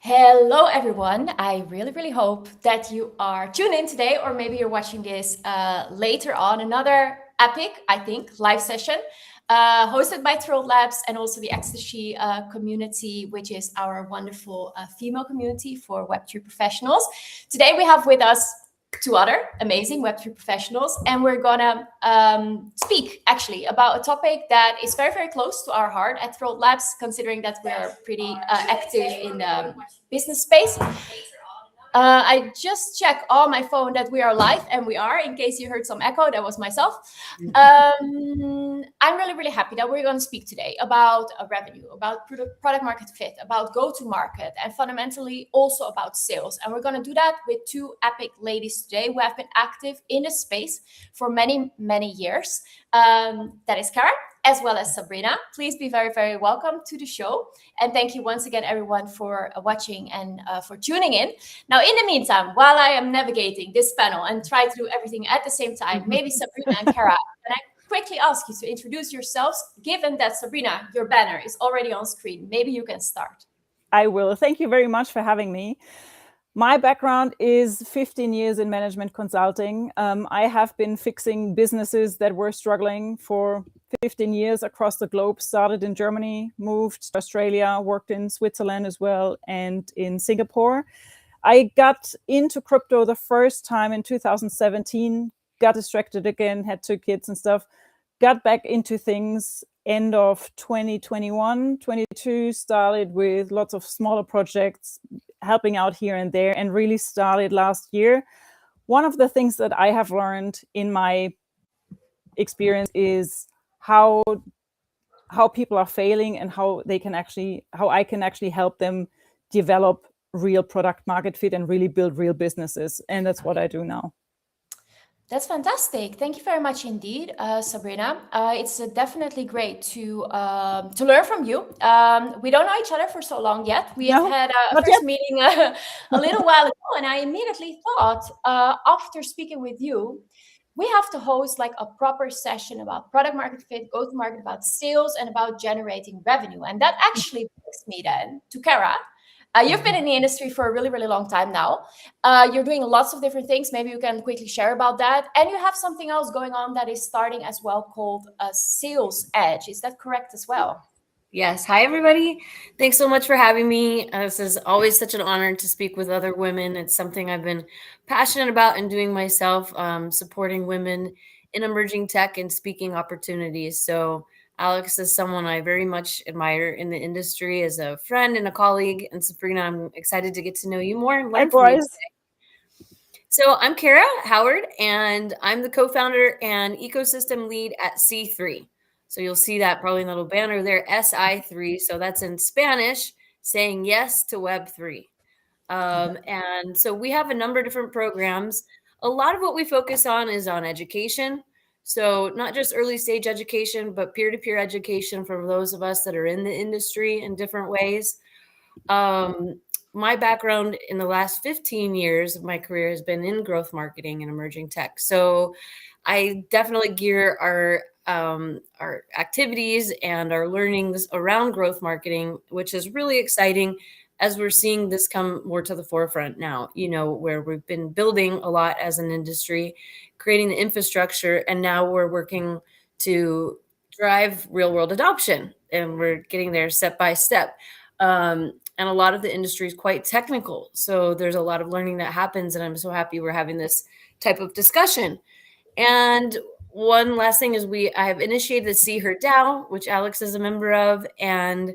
Hello, everyone. I really hope that you are tuned in today, or maybe you're watching this later on. Another epic, I think, live session hosted by Troll Labs and also the Ecstasy community, which is our wonderful female community for Web3 professionals. Today, we have with us two other amazing Web3 professionals, and we're gonna speak actually about a topic that is very close to our heart at Troll Labs, considering that we're pretty active in the business space. I just checked on my phone that we are live, and we are. In case you heard some echo, that was myself. I'm really happy that we're going to speak today about revenue, about product market fit, about go to market, and fundamentally also about sales. And we're going to do that with two epic ladies today who have been active in the space for many years. That is Kara as well as Sabrina. Please be very welcome to the show. And thank you once again, everyone, for watching and for tuning in. Now, in the meantime, while I am navigating this panel and try to do everything at the same time, maybe Sabrina and Kara, can I quickly ask you to introduce yourselves, given that, Sabrina, your banner is already on screen. Maybe you can start. I will. Thank you very much for having me. My background is 15 years in management consulting. I have been fixing businesses that were struggling for 15 years across the globe, started in Germany, moved to Australia, worked in Switzerland as well, and in Singapore. I got into crypto the first time in 2017, got distracted again, had two kids and stuff, got back into things end of 2021, 22, started with lots of smaller projects, helping out here and there, and really started last year. One of the things that I have learned in my experience is how people are failing and how I can actually help them develop real product market fit and really build real businesses. And that's what I do now. That's fantastic. Thank you very much indeed, Sabrina. It's definitely great to learn from you. We don't know each other for so long yet. We have had a first meeting a little while ago, and I immediately thought, after speaking with you, we have to host like a proper session about product market fit, go to market, about sales, and about generating revenue. And that actually brings me then to Kara. You've been in the industry for a really long time now. You're doing lots of different things. Maybe you can quickly share about that. And you have something else going on that is starting as well called a Sales Edge. Is that correct as well? Yes. Hi, everybody. Thanks so much for having me. This is always such an honor to speak with other women. It's something I've been passionate about and doing myself, supporting women in emerging tech and speaking opportunities. So Alex is someone I very much admire in the industry as a friend and a colleague. And Sabrina, I'm excited to get to know you more and learn from you today. So I'm Kara Howard, and I'm the co-founder and ecosystem lead at C3. So you'll see that probably in the little banner there, SI3. So that's in Spanish, saying yes to Web3. And so we have a number of different programs. A lot of what we focus on is on education. So not just early stage education, but peer-to-peer education for those of us that are in the industry in different ways. My background in the last 15 years of my career has been in growth marketing and emerging tech. So I definitely gear our activities and our learnings around growth marketing, which is really exciting as we're seeing this come more to the forefront now, where we've been building a lot as an industry, creating the infrastructure, and now we're working to drive real world adoption, and we're getting there step by step. And a lot of the industry is quite technical. So there's a lot of learning that happens, and I'm so happy we're having this type of discussion. And one last thing is I have initiated the See Her DAO, which Alex is a member of, and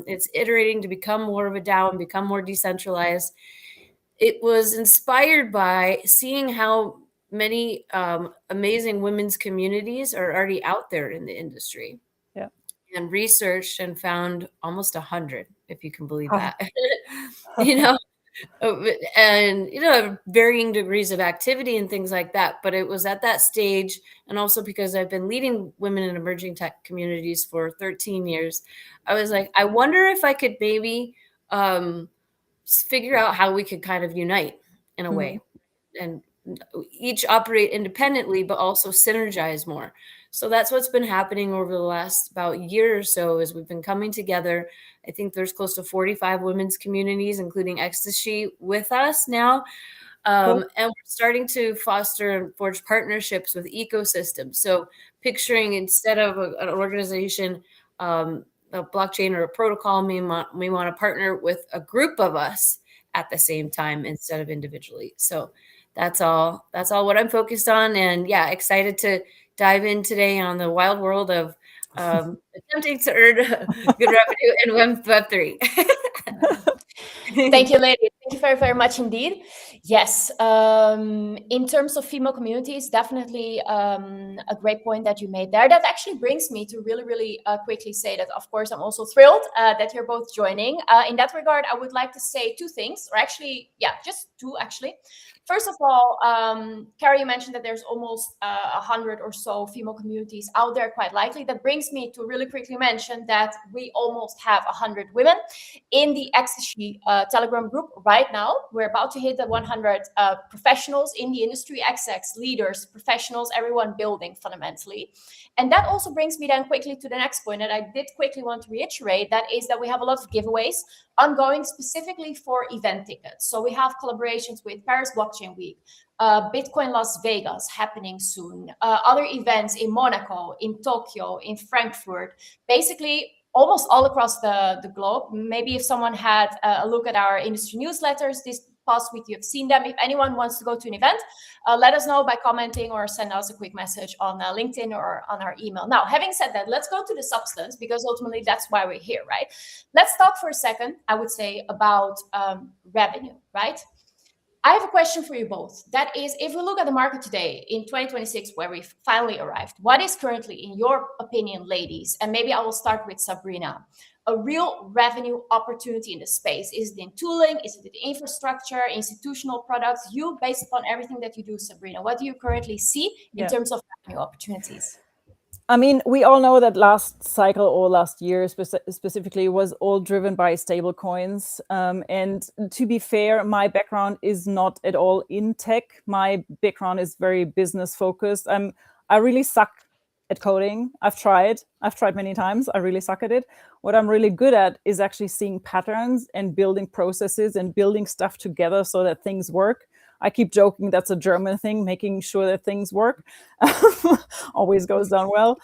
it's iterating to become more of a DAO and become more decentralized. It was inspired by seeing how many amazing women's communities are already out there in the industry. Yeah. And researched and found almost 100, if you can believe that. And varying degrees of activity and things like that. But it was at that stage, and also because I've been leading women in emerging tech communities for 13 years, I was like, I wonder if I could maybe figure out how we could kind of unite in a way and each operate independently, but also synergize more. So that's what's been happening over the last about year or so as we've been coming together. I think there's close to 45 women's communities, including Ecstasy, with us now. Cool. And we're starting to foster and forge partnerships with ecosystems. So picturing instead of an organization, a blockchain or a protocol, we want to partner with a group of us at the same time instead of individually. So that's all what I'm focused on. And yeah, excited to dive in today on the wild world of attempting to earn good revenue in Web3. Thank you, lady. Thank you very, very much indeed. Yes, in terms of female communities, definitely a great point that you made there. That actually brings me to really, really quickly say that, of course, I'm also thrilled that you're both joining. In that regard, I would like to say two things, or actually, yeah, just two, actually. First of all, Carrie, you mentioned that there's almost 100 or so female communities out there, quite likely. That brings me to really quickly mention that we almost have 100 women in the Ecstasy Telegram group right now. We're about to hit the 100 professionals in the industry, XX leaders, professionals, everyone building fundamentally. And that also brings me then quickly to the next point that I did quickly want to reiterate. That is that we have a lot of giveaways ongoing specifically for event tickets. So we have collaborations with Paris Blockchain Week, Bitcoin Las Vegas happening soon, other events in Monaco, in Tokyo, in Frankfurt, basically almost all across the globe. Maybe if someone had a look at our industry newsletters this past week, you've seen them. If anyone wants to go to an event, let us know by commenting or send us a quick message on LinkedIn or on our email. Now, having said that, let's go to the substance, because ultimately that's why we're here, right? Let's talk for a second, I would say, about revenue, right? I have a question for you both. That is, if we look at the market today in 2026, where we've finally arrived, what is currently, in your opinion, ladies, and maybe I will start with Sabrina, a real revenue opportunity in the space? Is it in tooling? Is it in infrastructure, institutional products? You, based upon everything that you do, Sabrina, what do you currently see in terms of revenue opportunities? I mean, we all know that last cycle or last year specifically was all driven by stable coins. And to be fair, my background is not at all in tech. My background is very business focused. I really suck at coding. I've tried many times. I really suck at it. What I'm really good at is actually seeing patterns and building processes and building stuff together so that things work. I keep joking that's a German thing, making sure that things work. Always goes down well.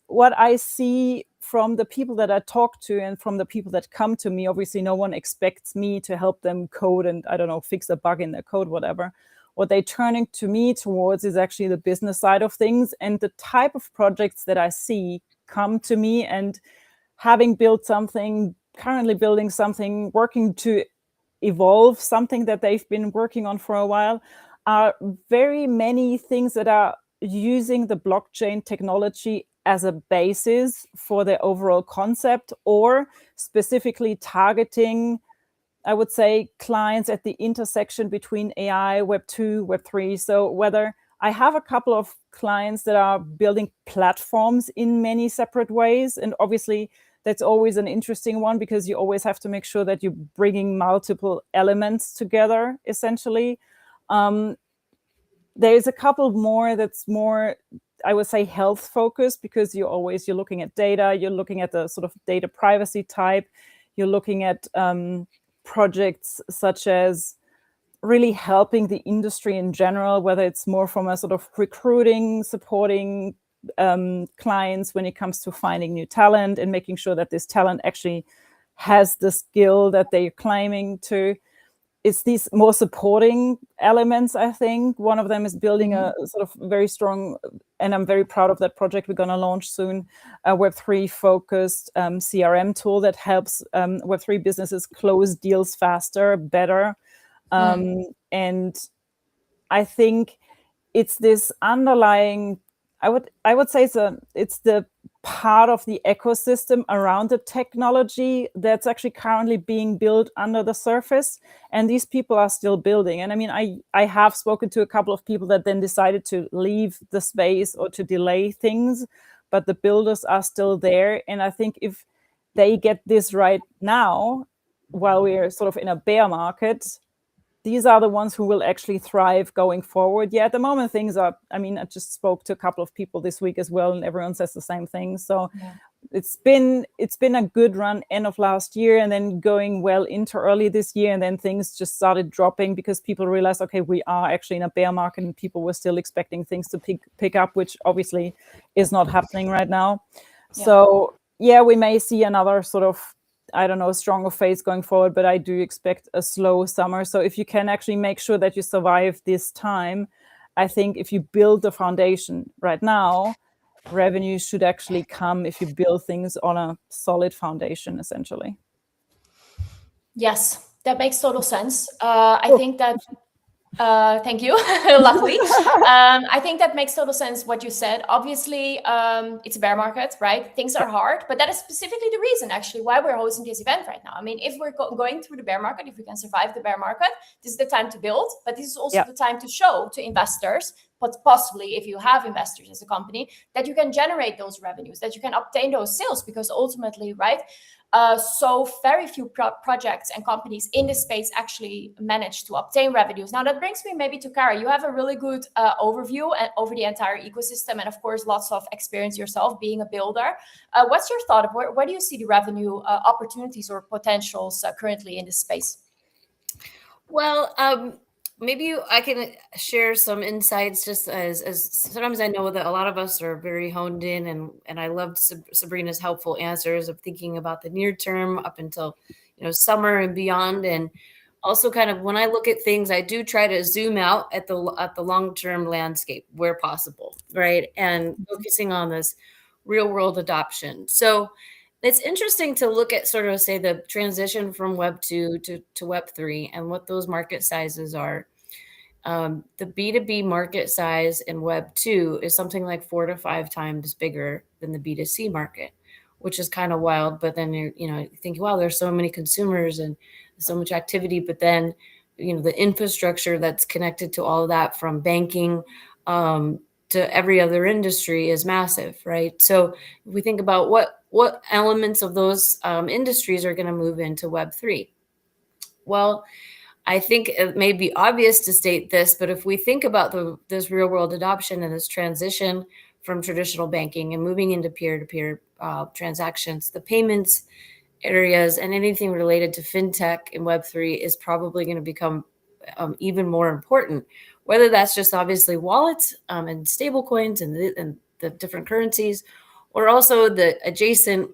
What I see from the people that I talk to and from the people that come to me, obviously no one expects me to help them code and, I don't know, fix a bug in their code, whatever. What they're turning to me towards is actually the business side of things, and the type of projects that I see come to me, and having built something, currently building something, working to evolve something that they've been working on for a while, are very many things that are using the blockchain technology as a basis for their overall concept, or specifically targeting, I would say, clients at the intersection between AI, Web2, Web3. So whether I have a couple of clients that are building platforms in many separate ways, and obviously that's always an interesting one, because you always have to make sure that you're bringing multiple elements together, essentially. There's a couple more that's more, I would say, health focused, because you're looking at data, you're looking at the sort of data privacy type, you're looking at projects such as really helping the industry in general, whether it's more from a sort of recruiting, supporting clients when it comes to finding new talent and making sure that this talent actually has the skill that they're claiming to. It's these more supporting elements, I think. One of them is building a sort of very strong, and I'm very proud of that project we're going to launch soon, a Web3 focused CRM tool that helps Web3 businesses close deals faster, better. And I think it's this underlying, I would say it's the part of the ecosystem around the technology that's actually currently being built under the surface, and these people are still building. And I mean, I have spoken to a couple of people that then decided to leave the space or to delay things, but the builders are still there. And I think if they get this right now, while we're sort of in a bear market, these are the ones who will actually thrive going forward. Yeah, at the moment things are, I mean, I just spoke to a couple of people this week as well, and everyone says the same thing. So Yeah. it's been a good run end of last year, and then going well into early this year, and then things just started dropping because people realized, okay, we are actually in a bear market, and people were still expecting things to pick up, which obviously is not happening right now. Yeah. So yeah, we may see another sort of, I don't know, stronger phase going forward, but I do expect a slow summer. So if you can actually make sure that you survive this time, I think if you build the foundation right now, revenue should actually come if you build things on a solid foundation, essentially. Yes, that makes total sense. I think that thank you. Luckily, I think that makes total sense what you said. Obviously, it's a bear market, right? Things are hard, but that is specifically the reason actually why we're hosting this event right now. I mean, if we're going through the bear market, if we can survive the bear market, this is the time to build, but this is also the time to show to investors, but possibly if you have investors as a company, that you can generate those revenues, that you can obtain those sales, because ultimately, right? So very few projects and companies in this space actually manage to obtain revenues. Now that brings me maybe to Kara. You have a really good overview over the entire ecosystem, and of course lots of experience yourself being a builder. What's your thought of where do you see the revenue opportunities or potentials currently in this space? Well, maybe I can share some insights, just as sometimes I know that a lot of us are very honed in, and I loved Sabrina's helpful answers of thinking about the near term up until, summer and beyond. And also kind of when I look at things, I do try to zoom out at the long-term landscape where possible, right? And focusing on this real world adoption. So it's interesting to look at sort of, say, the transition from Web 2 to Web 3 and what those market sizes are. The B2B market size in Web 2 is something like 4 to 5 times bigger than the B2C market, which is kind of wild. But then you're thinking, wow, there's so many consumers and so much activity. But then, the infrastructure that's connected to all of that, from banking to every other industry, is massive, right? So if we think about what elements of those industries are going to move into Web 3, well, I think it may be obvious to state this, but if we think about this real world adoption and this transition from traditional banking and moving into peer-to-peer transactions, the payments areas and anything related to fintech in Web3 is probably going to become even more important, whether that's just obviously wallets and stable coins and the different currencies, or also the adjacent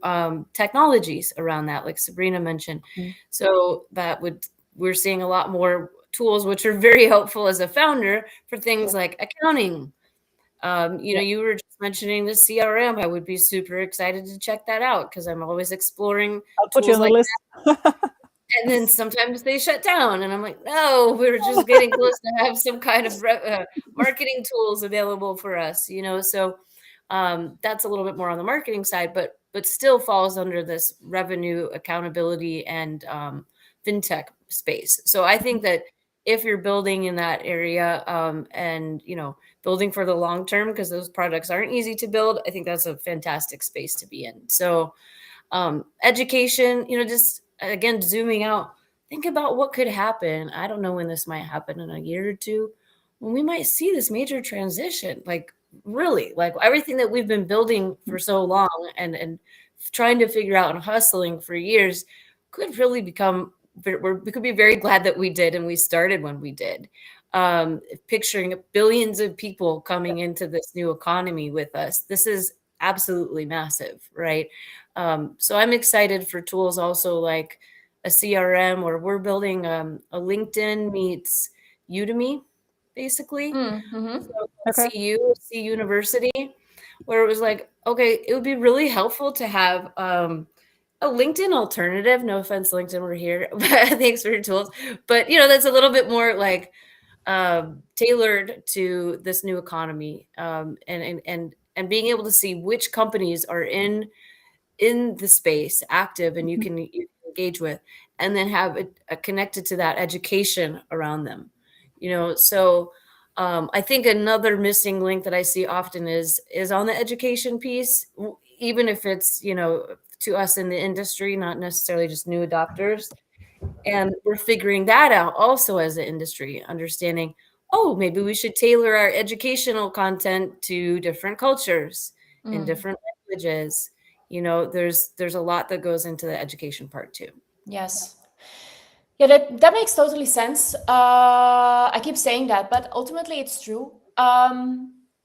technologies around that, like Sabrina mentioned. So we're seeing a lot more tools, which are very helpful as a founder for things like accounting. You were just mentioning the CRM. I would be super excited to check that out because I'm always exploring. I'll put you on the list. And then sometimes they shut down, and I'm like, no, we're just getting close to have some kind of marketing tools available for us. So that's a little bit more on the marketing side, but still falls under this revenue accountability and fintech space. So I think that if you're building in that area and building for the long term, because those products aren't easy to build, I think that's a fantastic space to be in. So education, just again, zooming out, think about what could happen. I don't know when this might happen, in a year or two, when we might see this major transition, like really, like everything that we've been building for so long and trying to figure out and hustling for years could really become, we could be very glad that we did, and we started when we did. Picturing billions of people coming into this new economy with us, this is absolutely massive, right? So I'm excited for tools also like a CRM, or we're building a LinkedIn meets Udemy, basically. So C University, where it was like, okay, it would be really helpful to have a LinkedIn alternative. No offense, LinkedIn, we're here. Thanks for your tools. But, that's a little bit more like tailored to this new economy, and being able to see which companies are in the space active and you can engage with, and then have it connected to that education around them. So I think another missing link that I see often is on the education piece, even if it's to us in the industry, not necessarily just new adopters, And we're figuring that out also as an industry, understanding, oh, maybe we should tailor our educational content to different cultures in different languages. You know, there's a lot that goes into the education part too. Yes. Yeah, that makes totally sense. I keep saying that, but ultimately it's true.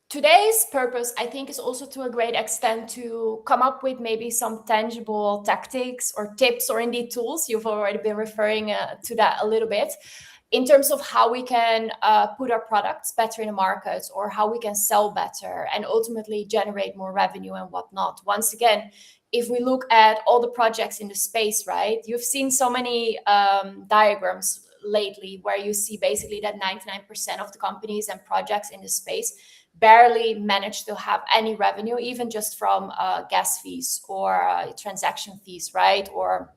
Today's purpose, I think, is also to a great extent to come up with maybe some tangible tactics or tips or indeed tools. You've already been referring to that a little bit in terms of how we can put our products better in the market or how we can sell better and ultimately generate more revenue and whatnot. Once again, if we look at all the projects in the space, right, you've seen so many diagrams lately where you see basically that 99% of the companies and projects in the space barely manage to have any revenue, even just from gas fees or transaction fees, right? Or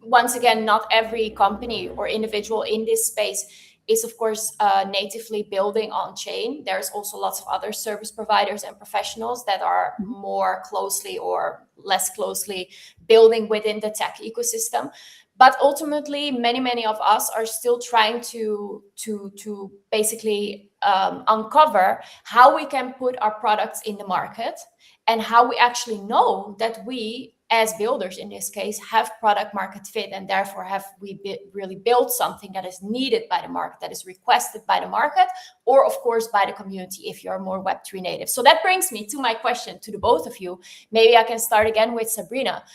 once again, not every company or individual in this space is, of course, natively building on chain. There's also lots of other service providers and professionals that are more closely or less closely building within the tech ecosystem. But ultimately, many of us are still trying to basically uncover how we can put our products in the market and how we actually know that we, as builders in this case, have product market fit, and therefore have we really built something that is needed by the market, that is requested by the market, or of course by the community if you're more Web3 native. So that brings me to my question to the both of you. Maybe I can start again with Sabrina.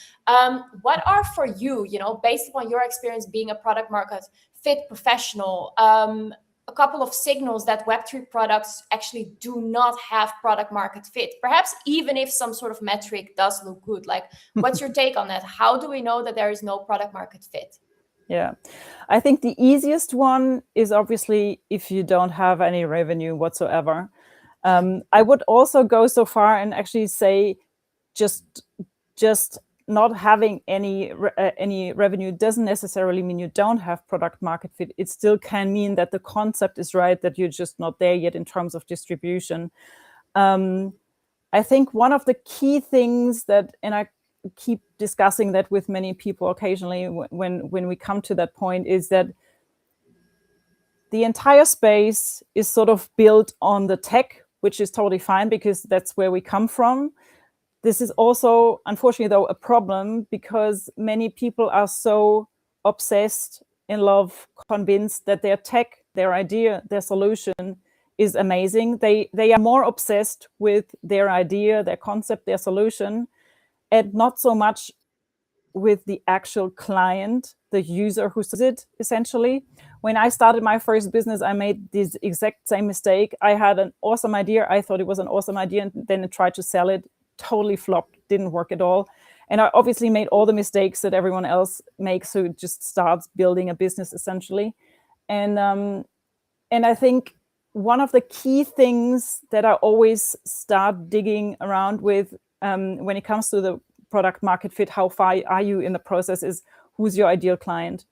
What are for you, based upon your experience being a product market fit professional, a couple of signals that Web3 products actually do not have product market fit, perhaps even if some sort of metric does look good? Like, what's your take on that? How do we know that there is no product market fit? Yeah, I think the easiest one is obviously if you don't have any revenue whatsoever. I would also go so far and actually say just not having any revenue doesn't necessarily mean you don't have product market fit. It still can mean that the concept is right, that you're just not there yet in terms of distribution. I think one of the key things that, and I keep discussing that with many people occasionally when we come to that point, is that the entire space is sort of built on the tech, which is totally fine because that's where we come from. This is also, unfortunately, though, a problem because many people are so obsessed, in love, convinced that their tech, their idea, their solution is amazing. They are more obsessed with their idea, their concept, their solution, and not so much with the actual client, the user who uses it, essentially. When I started my first business, I made this exact same mistake. I had an awesome idea. I thought it was an awesome idea, and then I tried to sell it. Totally flopped, didn't work at all. And I obviously made all the mistakes that everyone else makes who just starts building a business, essentially. And I think one of the key things that I always start digging around with when it comes to the product market fit, how far are you in the process, is who's your ideal client?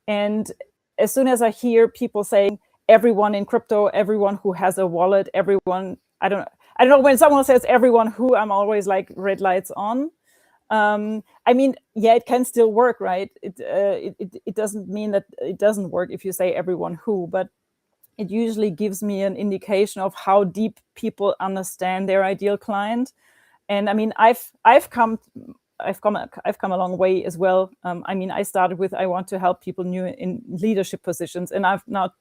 And as soon as I hear people saying everyone in crypto, everyone who has a wallet, everyone, I don't know, when someone says everyone who, I'm always like red lights on. I mean, yeah, it can still work, right? It doesn't mean that it doesn't work if you say everyone who, but it usually gives me an indication of how deep people understand their ideal client. And I mean, I've come a long way as well. I mean, I started with, I want to help people new in leadership positions, and I've now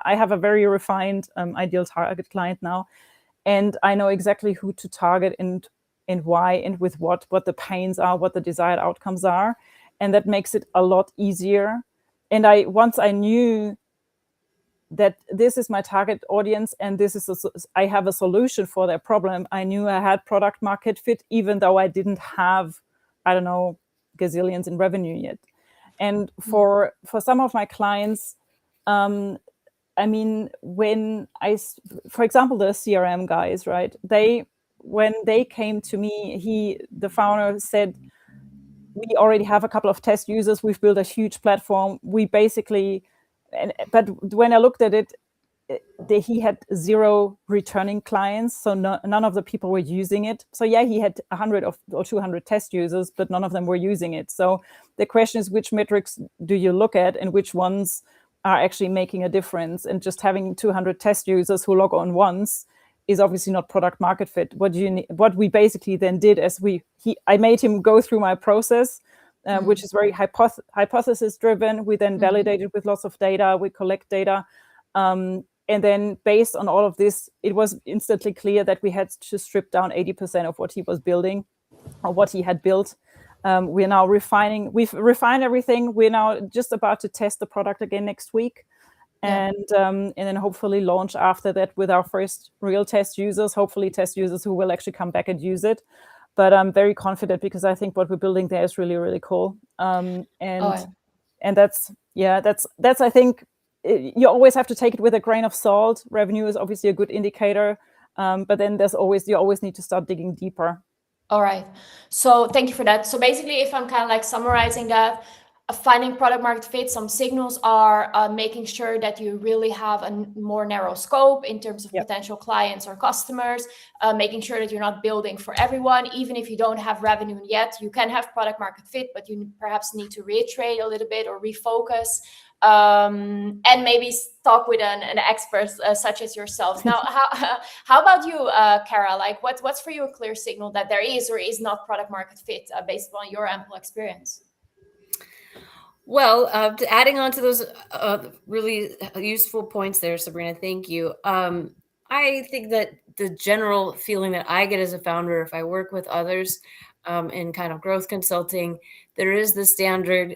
I have a very refined ideal target client now, and I know exactly who to target and why and with what the pains are, what the desired outcomes are, and that makes it a lot easier. And once I knew that this is my target audience and this is I have a solution for their problem, I knew I had product market fit, even though I didn't have, I don't know, gazillions in revenue yet. And for some of my clients, I mean, when for example, the CRM guys, right? When they came to me, the founder said, we already have a couple of test users. We've built a huge platform. We basically, but when I looked at it, he had 0 returning clients, so none of the people were using it. So yeah, he had 100 or 200 test users, but none of them were using it. So the question is, which metrics do you look at, and which ones are actually making a difference? And just having 200 test users who log on once is obviously not product market fit. What we basically then did is I made him go through my process, which is very hypothesis driven. We then validated with lots of data. We collect data. And then based on all of this, it was instantly clear that we had to strip down 80% of what he was building or what he had built. We're now refining. We've refined everything. We're now just about to test the product again next week. And then hopefully launch after that with our first real test users, hopefully test users who will actually come back and use it. But I'm very confident because I think what we're building there is really, really cool. And that's I think you always have to take it with a grain of salt. Revenue is obviously a good indicator, but then you always need to start digging deeper. All right. So thank you for that. So basically, if I'm kind of like summarizing that, finding product market fit, some signals are making sure that you really have a more narrow scope in terms of potential clients or customers, making sure that you're not building for everyone. Even if you don't have revenue yet, you can have product market fit, but you perhaps need to reiterate a little bit or refocus, and maybe talk with an expert such as yourselves. Now, how about you, Kara? Like, what's for you a clear signal that there is or is not product market fit based on your ample experience? Well, adding on to those really useful points there, Sabrina, thank you. I think that the general feeling that I get as a founder, if I work with others in kind of growth consulting, there is the standard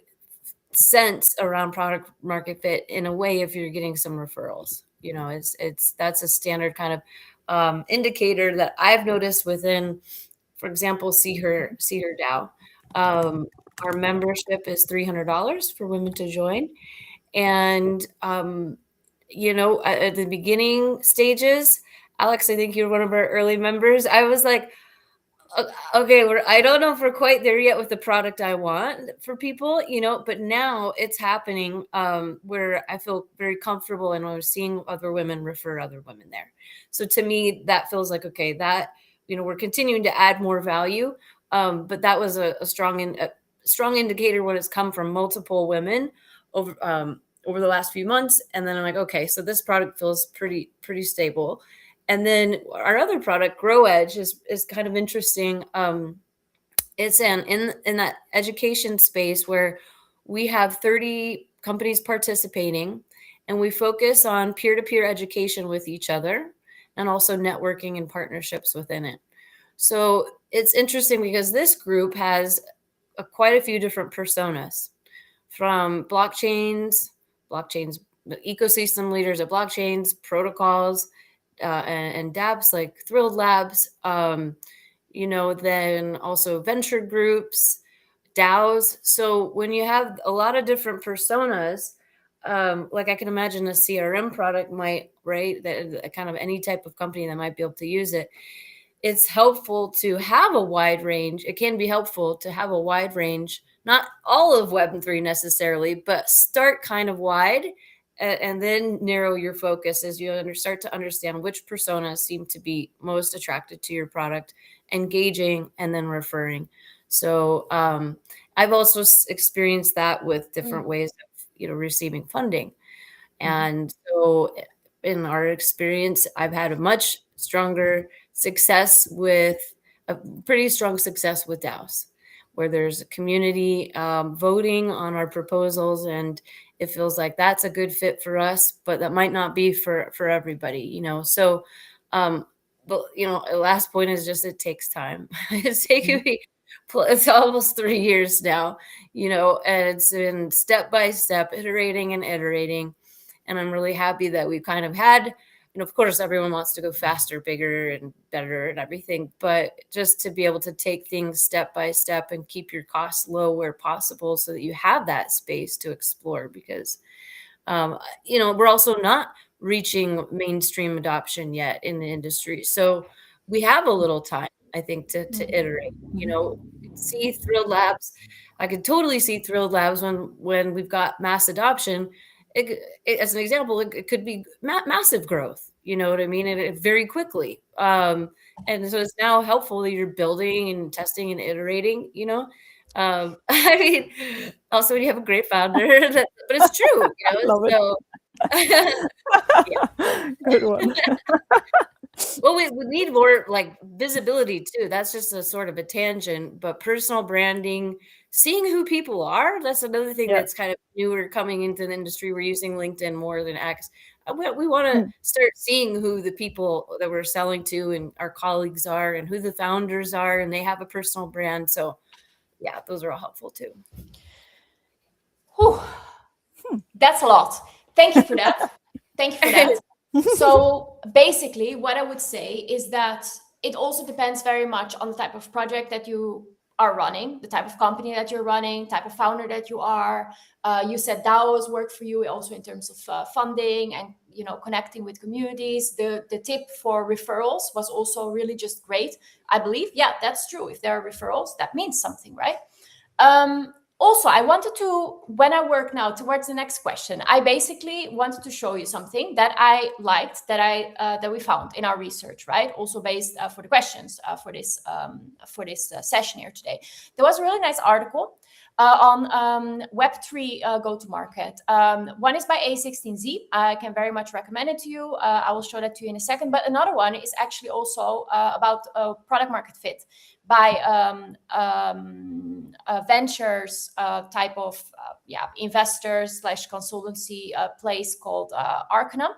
sense around product market fit in a way if you're getting some referrals. That's a standard kind of indicator that I've noticed within, for example, See Her DAO. Our membership is $300 for women to join. And, at the beginning stages, Alex, I think you're one of our early members. I was like, okay, I don't know if we're quite there yet with the product I want for people, but now it's happening where I feel very comfortable and we're seeing other women refer other women there. So to me, that feels like, okay, that, we're continuing to add more value. But that was a strong indicator when it's come from multiple women over the last few months. And then I'm like, okay, so this product feels pretty stable. And then our other product, Grow Edge, is kind of interesting. It's in that education space where we have 30 companies participating, and we focus on peer-to-peer education with each other and also networking and partnerships within it. So it's interesting because this group has quite a few different personas, from blockchains, ecosystem leaders of blockchains, protocols, and dApps like Thrilled Labs, then also venture groups, DAOs. So when you have a lot of different personas, like I can imagine a CRM product might, right, that kind of any type of company that might be able to use it. It's helpful to have a wide range. It can be helpful to have a wide range, not all of Web3 necessarily, but start kind of wide and then narrow your focus as you start to understand which personas seem to be most attracted to your product, engaging, and then referring. So I've also experienced that with different ways of, receiving funding. And so in our experience, I've had a much stronger success with a pretty strong success with DAOs, where there's a community voting on our proposals, and it feels like that's a good fit for us, but that might not be for everybody, So, but last point is just it takes time. It's taken me. It's almost 3 years now, and it's been step by step, iterating and iterating. And I'm really happy that we've kind of had, of course, everyone wants to go faster, bigger, and better and everything. But just to be able to take things step by step and keep your costs low where possible so that you have that space to explore. Because, we're also not reaching mainstream adoption yet in the industry. So we have a little time, I think, to iterate. See Thrilled Labs. I could totally see Thrilled Labs when we've got mass adoption. as an example, it could be massive growth. You know what I mean? And very quickly. And so it's now helpful that you're building and testing and iterating, you know? I mean, also when you have a great founder, but it's true, you know? Love it. So, Good one. well, we need more like visibility too. That's just a sort of a tangent, but personal branding, seeing who people are, that's another thing that's kind of newer coming into the industry. We're using LinkedIn more than X. We want to start seeing who the people that we're selling to and our colleagues are and who the founders are, and they have a personal brand. So yeah, those are all helpful too. Whew. That's a lot. Thank you for that. Thank you for that. So basically, what I would say is that it also depends very much on the type of project that you are running, the type of company that you're running, type of founder that you are. You said DAOs work for you also in terms of funding and, you know, connecting with communities. The tip for referrals was also really just great. I believe, yeah, that's true. If there are referrals, that means something, right? Also, I wanted to, when I work now towards the next question, I basically wanted to show you something that I liked, that we found in our research, right? Also based for the questions for this session here today. There was a really nice article on Web3 go-to-market. One is by A16Z. I can very much recommend it to you. I will show that to you in a second. But another one is actually also about product market fit by ventures type of investors / consultancy place called Arcanum.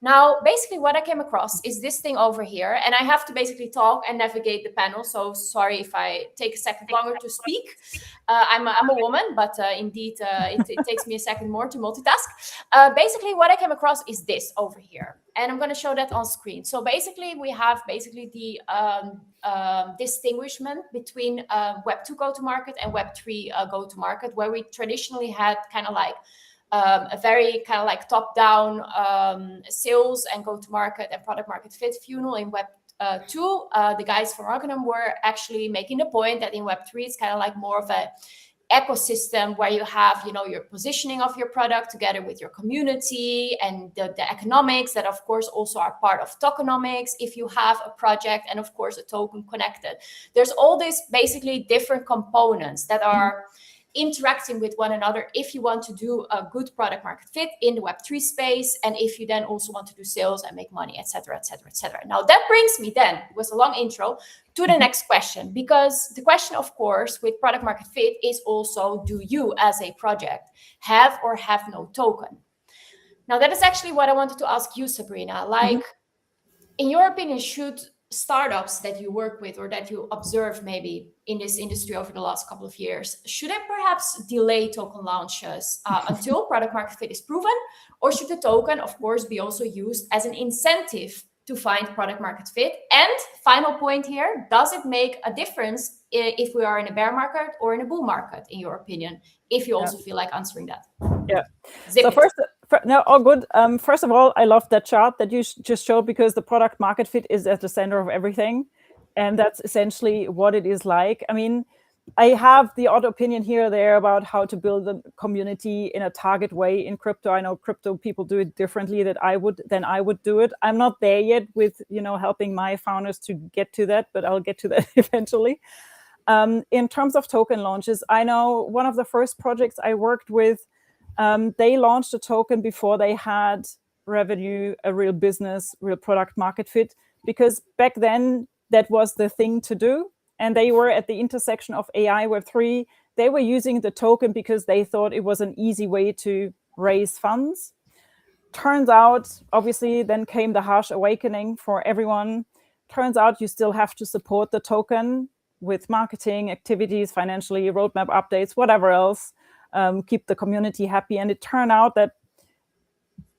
Now, basically what I came across is this thing over here, and I have to basically talk and navigate the panel. So sorry if I take a second longer to speak. I'm a woman, but indeed it takes me a second more to multitask. Basically what I came across is this over here. And I'm going to show that on screen. So basically, we have the distinguishment between Web2 go-to-market and Web3 go-to-market, where we traditionally had kind of like a very kind of like top-down sales and go-to-market and product market fit funnel in Web2. The guys from Arcanum were actually making the point that in Web3, it's kind of like more of a ecosystem where you have, you know, your positioning of your product together with your community and the economics that of course also are part of tokenomics if you have a project, and of course a token connected. There's all these basically different components that are interacting with one another if you want to do a good product market fit in the Web3 space, and if you then also want to do sales and make money, etc., etc., etc. Now that brings me then, it was a long intro, to the next question, because the question, of course, with product market fit is also, do you as a project have or have no token? Now that is actually what I wanted to ask you, Sabrina. Like, in your opinion, should startups that you work with or that you observe maybe in this industry over the last couple of years, should they perhaps delay token launches until product market fit is proven? Or should the token, of course, be also used as an incentive to find product market fit? And final point here, does it make a difference if we are in a bear market or in a bull market, in your opinion, if you also feel like answering that? Yeah. So all good. First of all, I love that chart that you just showed, because the product market fit is at the center of everything. And that's essentially what it is like. I mean, I have the odd opinion here or there about how to build a community in a target way in crypto. I know crypto people do it differently than I would do it. I'm not there yet with, you know, helping my founders to get to that, but I'll get to that eventually. In terms of token launches, I know one of the first projects I worked with, they launched a token before they had revenue, a real business, real product market fit, because back then that was the thing to do. And they were at the intersection of AI, Web3. They were using the token because they thought it was an easy way to raise funds. Turns out, obviously, then came the harsh awakening for everyone. Turns out you still have to support the token with marketing activities, financially, roadmap updates, whatever else, keep the community happy. And it turned out that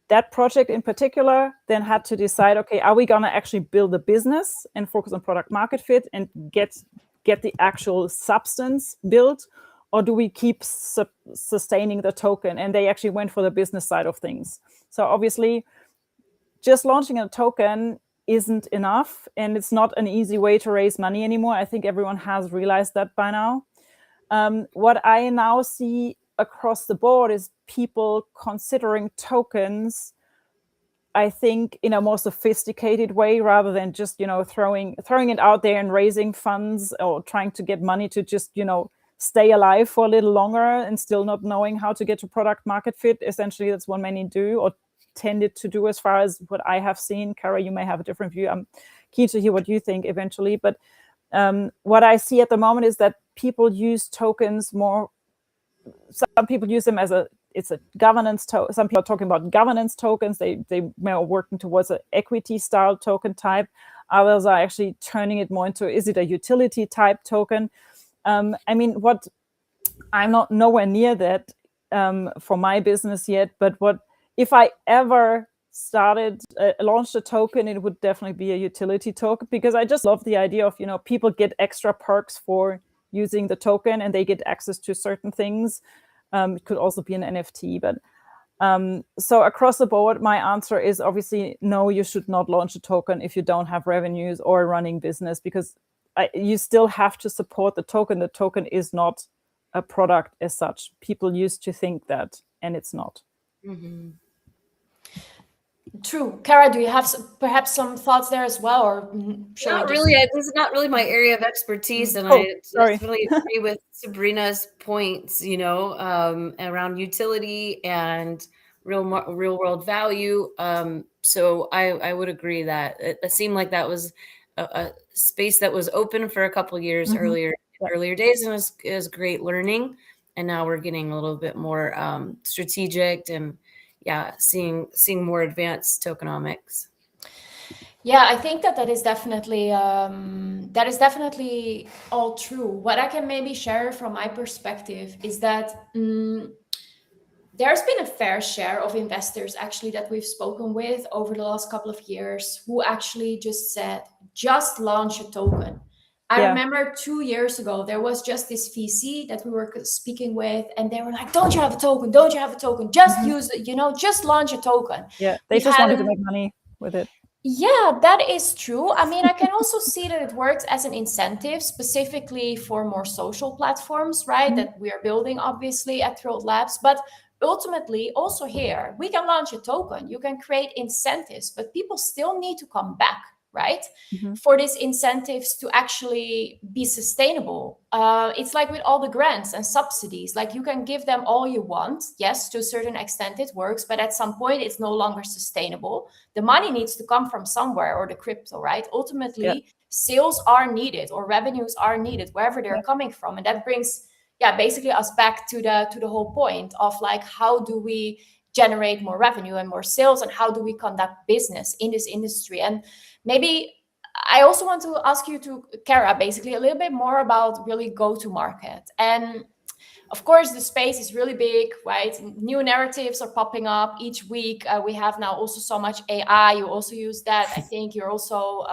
that project in particular then had to decide, okay, are we going to actually build a business and focus on product market fit and get the actual substance built, or do we keep sustaining the token? And they actually went for the business side of things. So obviously, just launching a token isn't enough, and it's not an easy way to raise money anymore. I think everyone has realized that by now. What I now see across the board is people considering tokens, I think, in a more sophisticated way, rather than just, throwing it out there and raising funds or trying to get money to just, stay alive for a little longer and still not knowing how to get to product market fit. Essentially, that's what many do or tended to do, as far as what I have seen. Kara, you may have a different view. I'm keen to hear what you think eventually. But what I see at the moment is that people use tokens more. Some people use them as it's a governance token. Some people are talking about governance tokens. They are working towards an equity style token type. Others are actually turning it more into, is it a utility type token? I mean, what I'm not nowhere near that for my business yet, but if I ever launched a token, it would definitely be a utility token, because I just love the idea of, people get extra perks for using the token and they get access to certain things. It could also be an NFT, but so across the board, my answer is obviously no, you should not launch a token if you don't have revenues or a running business, because you still have to support the token. The token is not a product as such. People used to think that, and it's not. Mm-hmm. True. Kara, do you have perhaps some thoughts there as well, or not really? This is not really my area of expertise, and I really agree with Sabrina's points. Around utility and real world value. So I would agree that it seemed like that was a space that was open for a couple of years earlier days, and it was great learning. And now we're getting a little bit more strategic and seeing more advanced tokenomics. Yeah, I think that is definitely all true. What I can maybe share from my perspective is that there's been a fair share of investors actually that we've spoken with over the last couple of years who actually just said, just launch a token. I remember 2 years ago, there was just this VC that we were speaking with, and they were like, don't you have a token? Don't you have a token? Just use it, just launch a token. Yeah, they just wanted to make money with it. Yeah, that is true. I mean, I can also see that it works as an incentive specifically for more social platforms, right? That we are building, obviously, at Thrilled Labs. But ultimately, also here, we can launch a token. You can create incentives, but people still need to come back, right? For these incentives to actually be sustainable. It's like with all the grants and subsidies, like you can give them all you want. Yes, to a certain extent it works, but at some point it's no longer sustainable. The money needs to come from somewhere, or the crypto, right? Ultimately, sales are needed or revenues are needed wherever they're coming from. And that brings, basically us back to the whole point of like, how do we generate more revenue and more sales, and how do we conduct business in this industry? And maybe I also want to ask you to, Kara, basically a little bit more about really go-to-market. And of course, the space is really big, right? New narratives are popping up each week. We have now also so much AI. You also use that. I think you're also,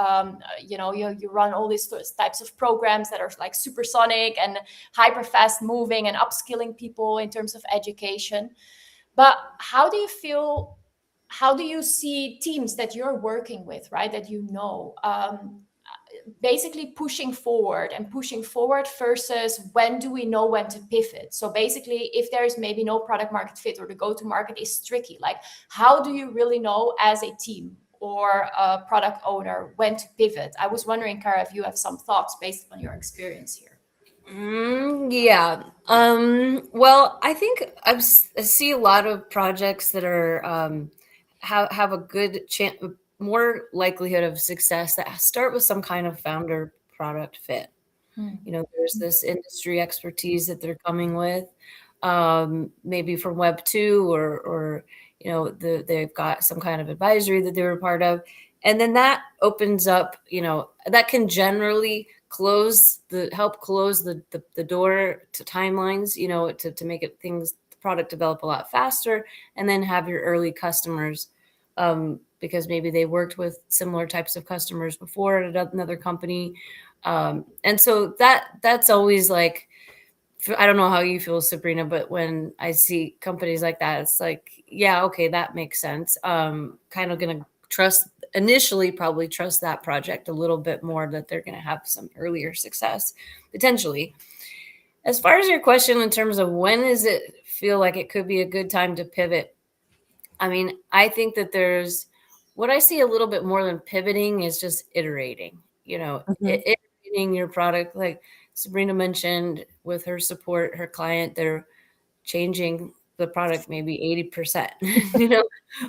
you run all these types of programs that are like supersonic and hyper fast moving and upskilling people in terms of education. But how do you see teams that you're working with, right, that basically pushing forward versus when do we know when to pivot? So basically, if there is maybe no product market fit or the go-to-market is tricky, like how do you really know as a team or a product owner when to pivot? I was wondering, Kara, if you have some thoughts based on your experience here. Well, I think I see a lot of projects that are have a good chance, more likelihood of success that start with some kind of founder product fit. There's this industry expertise that they're coming with, maybe from Web2 or they've got some kind of advisory that they were part of, and then that opens up, that can generally help close the door to timelines, to make the product develop a lot faster, and then have your early customers, because maybe they worked with similar types of customers before at another company. And so that's always like, I don't know how you feel, Sabrina, but when I see companies like that, it's like, yeah, okay, that makes sense. Kind of going to probably trust that project a little bit more, that they're going to have some earlier success potentially. As far as your question in terms of when is it feel like it could be a good time to pivot. I mean, I think that there's what I see a little bit more than pivoting is just iterating, iterating your product. Like Sabrina mentioned with her support, her client, they're changing the product maybe 80%,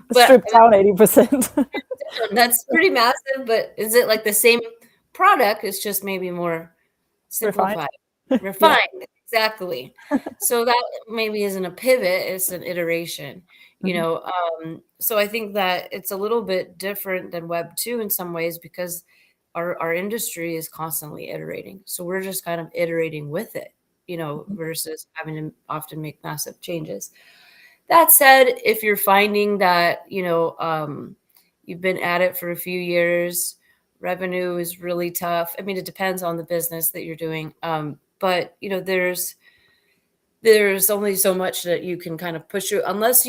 but Stripped down 80%. that's pretty massive. But is it like the same product? It's just maybe more simplified, refined. Exactly. So that maybe isn't a pivot, it's an iteration, so I think that it's a little bit different than Web2 in some ways because our industry is constantly iterating. So we're just kind of iterating with it, versus having to often make massive changes. That said, if you're finding that, you've been at it for a few years, revenue is really tough. I mean, it depends on the business that you're doing. But there's only so much that you can kind of push through unless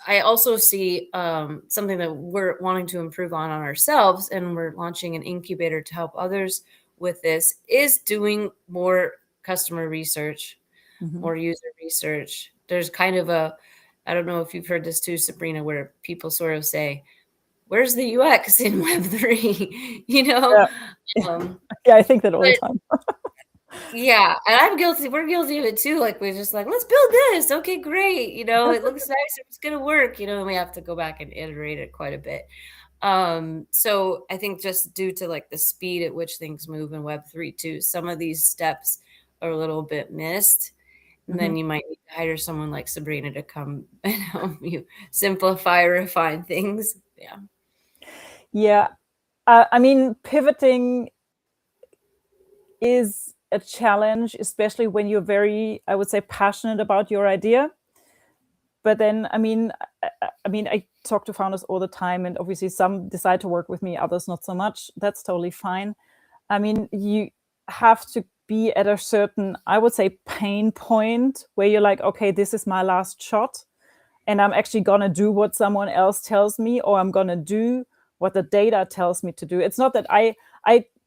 I also see something that we're wanting to improve on ourselves, and we're launching an incubator to help others with this, is doing more customer research, more user research. There's kind of I don't know if you've heard this too, Sabrina, where people sort of say, where's the UX in Web3? Yeah. Yeah, I think that all the time. Yeah, and I'm guilty. We're guilty of it too. Like we're just like, let's build this. Okay, great. It looks nice. It's gonna work. And we have to go back and iterate it quite a bit. So I think just due to like the speed at which things move in Web3 too, some of these steps are a little bit missed. And then you might need to hire someone like Sabrina to come and help you simplify, refine things. Yeah. Yeah. I mean, pivoting is a challenge, especially when you're very, I would say, passionate about your idea. But then, I mean, I talk to founders all the time, and obviously some decide to work with me, others not so much. That's totally fine. I mean, you have to be at a certain, I would say, pain point where you're like, okay, this is my last shot, and I'm actually gonna do what someone else tells me, or I'm gonna do what the data tells me to do. It's not that I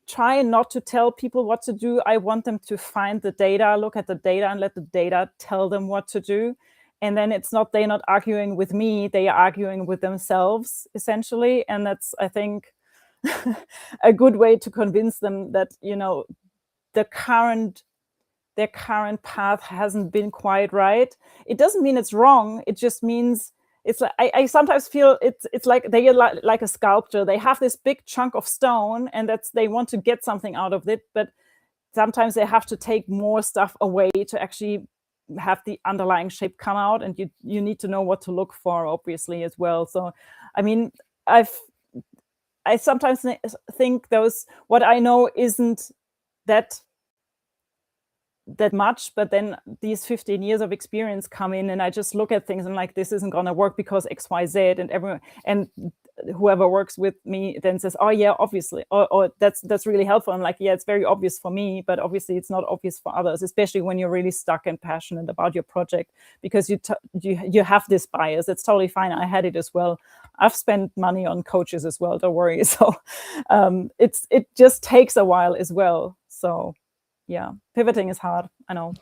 try not to tell people what to do. I want them to find the data, look at the data, and let the data tell them what to do. And then they're not arguing with me, they are arguing with themselves, essentially. And that's, I think, a good way to convince them that, their current path hasn't been quite right. It doesn't mean it's wrong. It just means it's like, I sometimes feel it's like they are like a sculptor. They have this big chunk of stone, and they want to get something out of it, but sometimes they have to take more stuff away to actually have the underlying shape come out, and you need to know what to look for, obviously, as well. So, I mean, I sometimes think what I know isn't that much, but then these 15 years of experience come in, and I just look at things and like, this isn't going to work because XYZ, and everyone, and whoever works with me then says, oh yeah, obviously, or that's really helpful. I'm like, yeah, it's very obvious for me, but obviously it's not obvious for others, especially when you're really stuck and passionate about your project, because you have this bias. It's totally fine. I had it as well. I've spent money on coaches as well, don't worry. So it just takes a while as well. So yeah, pivoting is hard, I know.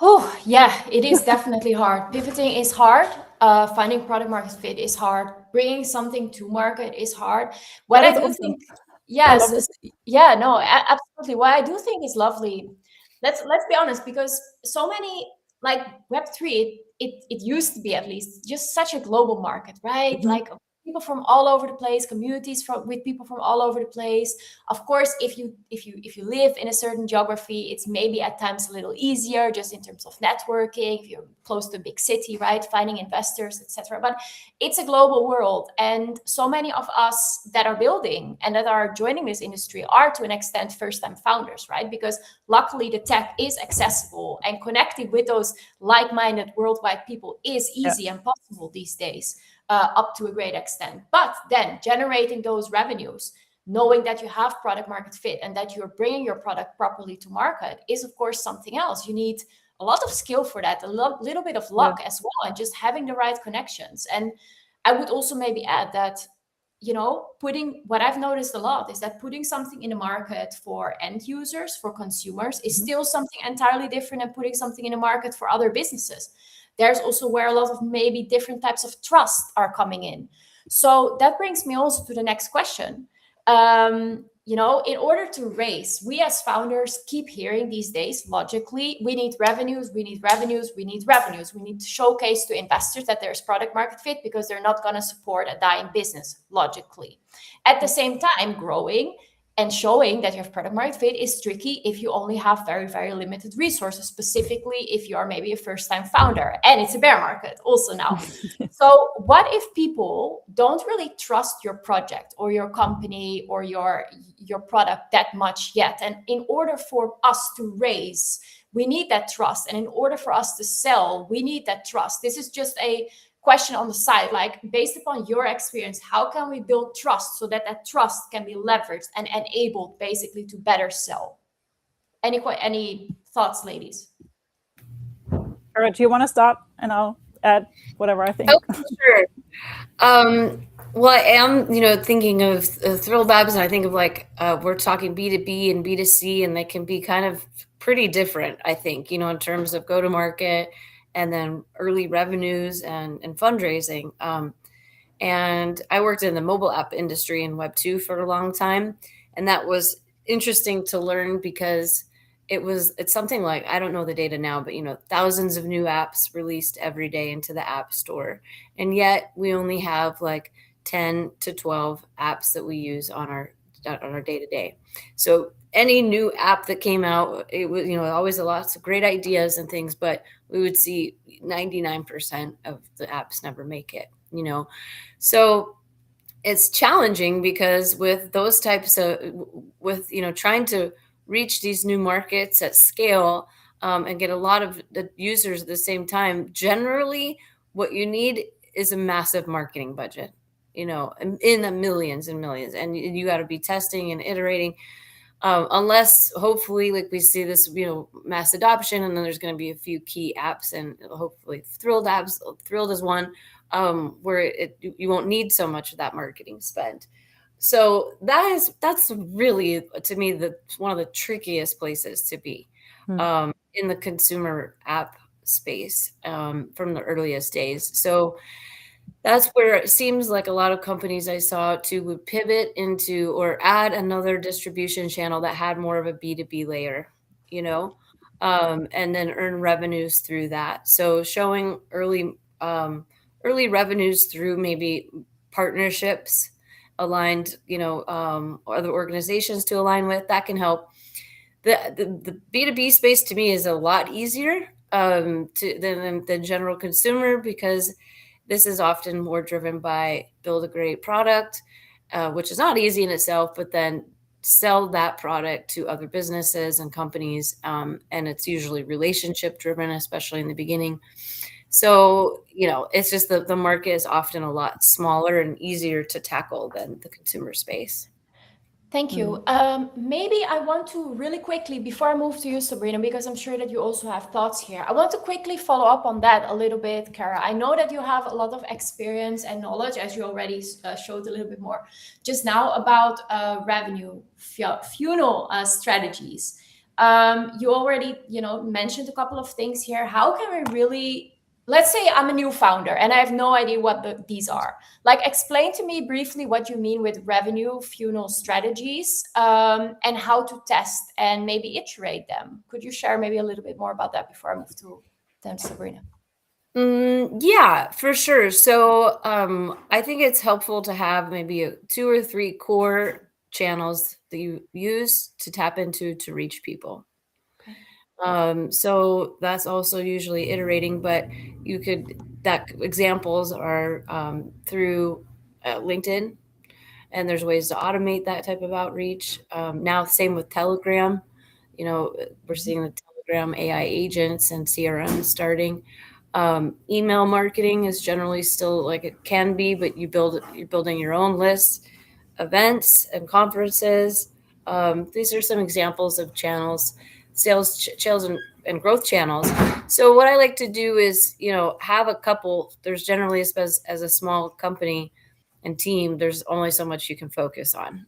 Oh, yeah, it is definitely hard. Pivoting is hard. Finding product market fit is hard. Bringing something to market is hard. What I do think, yes, yeah, no, absolutely. What I do think is lovely. Let's be honest, because so many, like Web3, it used to be, at least, just such a global market, right? Like people from all over the place, communities with people from all over the place. Of course, if you live in a certain geography, it's maybe at times a little easier just in terms of networking. If you're close to a big city, right, finding investors, etc. But it's a global world, and so many of us that are building and that are joining this industry are, to an extent, first-time founders, right? Because luckily the tech is accessible, and connecting with those like-minded worldwide people is easy and possible these days. Up to a great extent. But then generating those revenues, knowing that you have product market fit and that you're bringing your product properly to market, is of course something else. You need a lot of skill for that, a little bit of luck as well, and just having the right connections. And I would also maybe add that what I've noticed a lot is that putting something in the market for end users, for consumers, is still something entirely different than putting something in the market for other businesses. There's also where a lot of maybe different types of trust are coming in. So that brings me also to the next question. In order to raise, we as founders keep hearing these days, logically, we need revenues, we need revenues, we need revenues. We need to showcase to investors that there's product market fit, because they're not going to support a dying business, logically. At the same time, growing and showing that you have product market fit is tricky if you only have very, very limited resources, specifically if you are maybe a first-time founder and it's a bear market also now. So what if people don't really trust your project or your company or your product that much yet? And in order for us to raise, we need that trust. And in order for us to sell, we need that trust. This is just a question on the side, like, based upon your experience, how can we build trust so that that trust can be leveraged and enabled basically to better sell? Any thoughts, ladies? All right, do you want to start and I'll add whatever I think? Oh, sure. Well, I am, thinking of Thrill Labs, and I think of we're talking B2B and B2C, and they can be kind of pretty different, I think, in terms of go-to-market and then early revenues and fundraising. And I worked in the mobile app industry in Web2 for a long time. And that was interesting to learn because it's something like, I don't know the data now, but, thousands of new apps released every day into the App Store. And yet we only have 10 to 12 apps that we use on our day-to-day. So any new app that came out, it was, always lots of great ideas and things, but we would see 99% of the apps never make it, So it's challenging because with those types of, trying to reach these new markets at scale and get a lot of the users at the same time, generally what you need is a massive marketing budget, in the millions and millions, and you got to be testing and iterating. Unless hopefully we see this, mass adoption, and then there's going to be a few key apps, and hopefully Thrilled is one where you won't need so much of that marketing spend. So that's really, to me, one of the trickiest places to be in the consumer app space from the earliest days. So that's where it seems like a lot of companies I saw too would pivot into or add another distribution channel that had more of a B2B layer, and then earn revenues through that. So showing early revenues through maybe partnerships aligned, other organizations to align with, that can help. The B2B space to me is a lot easier than general consumer, because this is often more driven by build a great product, which is not easy in itself, but then sell that product to other businesses and companies. And it's usually relationship driven, especially in the beginning. So, it's just the market is often a lot smaller and easier to tackle than the consumer space. Thank you. Maybe I want to really quickly, before I move to you, Sabrina, because I'm sure that you also have thoughts here, I want to quickly follow up on that a little bit, Kara. I know that you have a lot of experience and knowledge, as you already showed a little bit more just now, about revenue funnel strategies. You already, mentioned a couple of things here. How can we really... Let's say I'm a new founder and I have no idea what these are. Explain to me briefly what you mean with revenue funnel strategies and how to test and maybe iterate them. Could you share maybe a little bit more about that before I move to them, Sabrina? Yeah, for sure. So I think it's helpful to have maybe 2 or 3 core channels that you use to tap into to reach people. So that's also usually iterating, but examples are through LinkedIn, and there's ways to automate that type of outreach. Now, same with Telegram. We're seeing the Telegram AI agents and CRM starting. Email marketing is generally still like it can be, but you're building your own list, events and conferences. These are some examples of channels. Sales and growth channels. So what I like to do is, have a couple. There's generally, as a small company, and team, there's only so much you can focus on.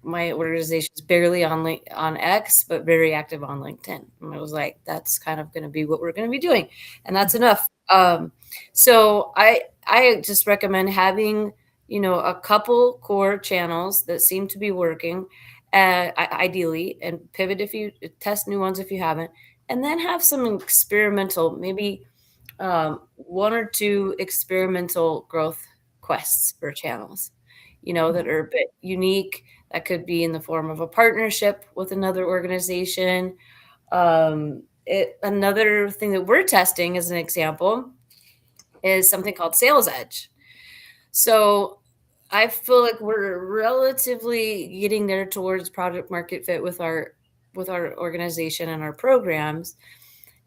My organization is barely on X, but very active on LinkedIn. And I was like, that's kind of going to be what we're going to be doing, and that's enough. So I just recommend having a couple core channels that seem to be working, ideally, and pivot if you test new ones if you haven't, and then have some experimental, maybe one or two experimental growth quests or channels, that are a bit unique. That could be in the form of a partnership with another organization. Another thing that we're testing as an example is something called Sales Edge. So I feel like we're relatively getting there towards product market fit with our organization and our programs,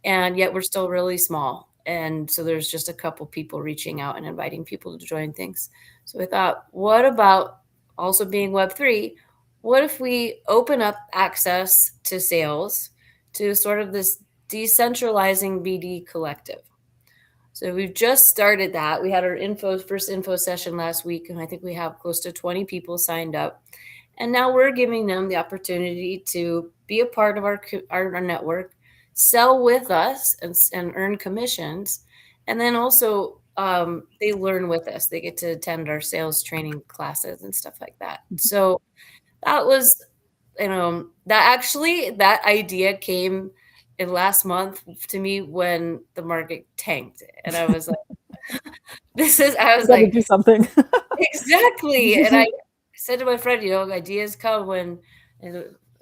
and yet we're still really small. And so there's just a couple people reaching out and inviting people to join things. So I thought, what about also being Web3? What if we open up access to sales to sort of this decentralizing BD collective? So we've just started that. We had our first info session last week, and I think we have close to 20 people signed up. And now we're giving them the opportunity to be a part of our network, sell with us and earn commissions. And then also they learn with us. They get to attend our sales training classes and stuff like that. So that was, that idea came in last month to me when the market tanked. And I was like, I was like, do something. Exactly. And I said to my friend, ideas come when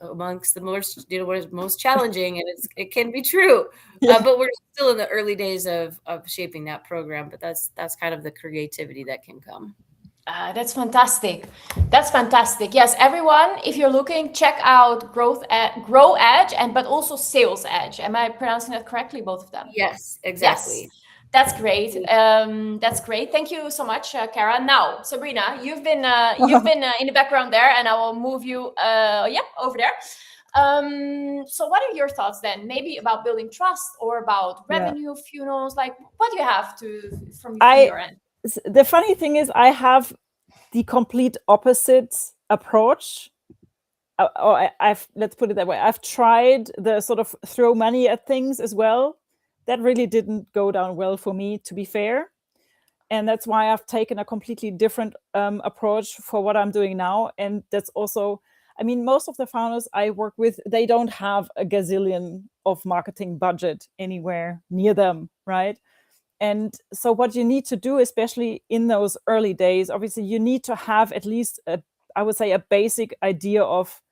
amongst the most, what is most challenging, and it can be true. Yeah. But we're still in the early days of shaping that program. But that's kind of the creativity that can come. That's fantastic. That's fantastic. Yes, everyone, if you're looking, check out Grow Edge but also Sales Edge. Am I pronouncing that correctly, both of them? Yes, exactly. Yes. That's great. That's great. Thank you so much, Kara. Now, Sabrina, you've been in the background there, and I will move you over there. So what are your thoughts then? Maybe about building trust or about revenue funnels? Like, what do you have from your end? The funny thing is, I have the complete opposite approach. Let's put it that way. I've tried the sort of throw money at things as well. That really didn't go down well for me, to be fair. And that's why I've taken a completely different approach for what I'm doing now. And that's also, most of the founders I work with, they don't have a gazillion of marketing budget anywhere near them, right? And so what you need to do, especially in those early days, obviously you need to have at least, I would say, a basic idea of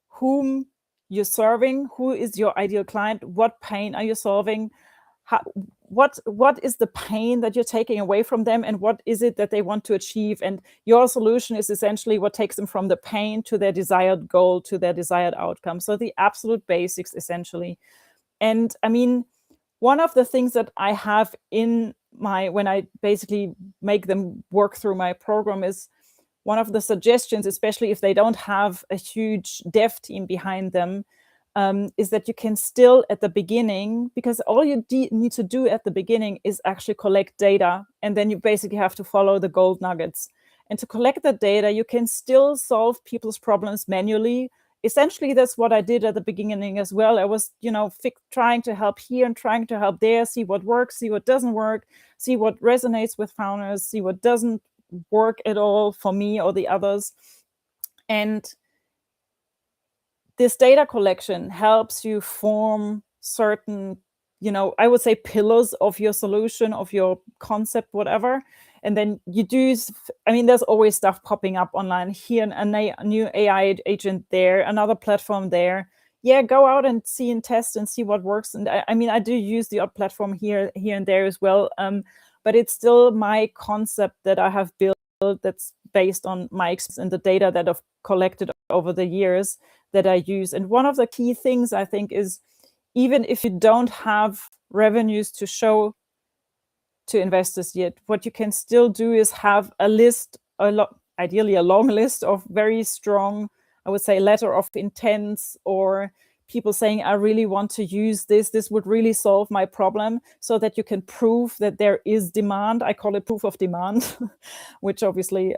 whom you're serving, who is your ideal client, what pain are you solving, what is the pain that you're taking away from them, and what is it that they want to achieve. And your solution is essentially what takes them from the pain to their desired goal, to their desired outcome. So the absolute basics, essentially. And one of the things that I have when I basically make them work through my program is one of the suggestions, especially if they don't have a huge dev team behind them, is that you can still at the beginning, because all you need to do at the beginning is actually collect data, and then you basically have to follow the gold nuggets. And to collect that data, you can still solve people's problems manually. Essentially, that's what I did at the beginning as well. I was, trying to help here and trying to help there, see what works, see what doesn't work, see what resonates with founders, see what doesn't work at all for me or the others. And this data collection helps you form certain, I would say pillars of your solution, of your concept, whatever. And then you do, there's always stuff popping up online here, a new AI agent there, another platform there. Yeah, go out and see and test and see what works. And I do use the odd platform here and there as well. But it's still my concept that I have built that's based on my experience and the data that I've collected over the years that I use. And one of the key things I think is, even if you don't have revenues to show to investors yet, what you can still do is have a list, ideally a long list of very strong, I would say, letter of intents or people saying, I really want to use this. This would really solve my problem, so that you can prove that there is demand. I call it proof of demand, which obviously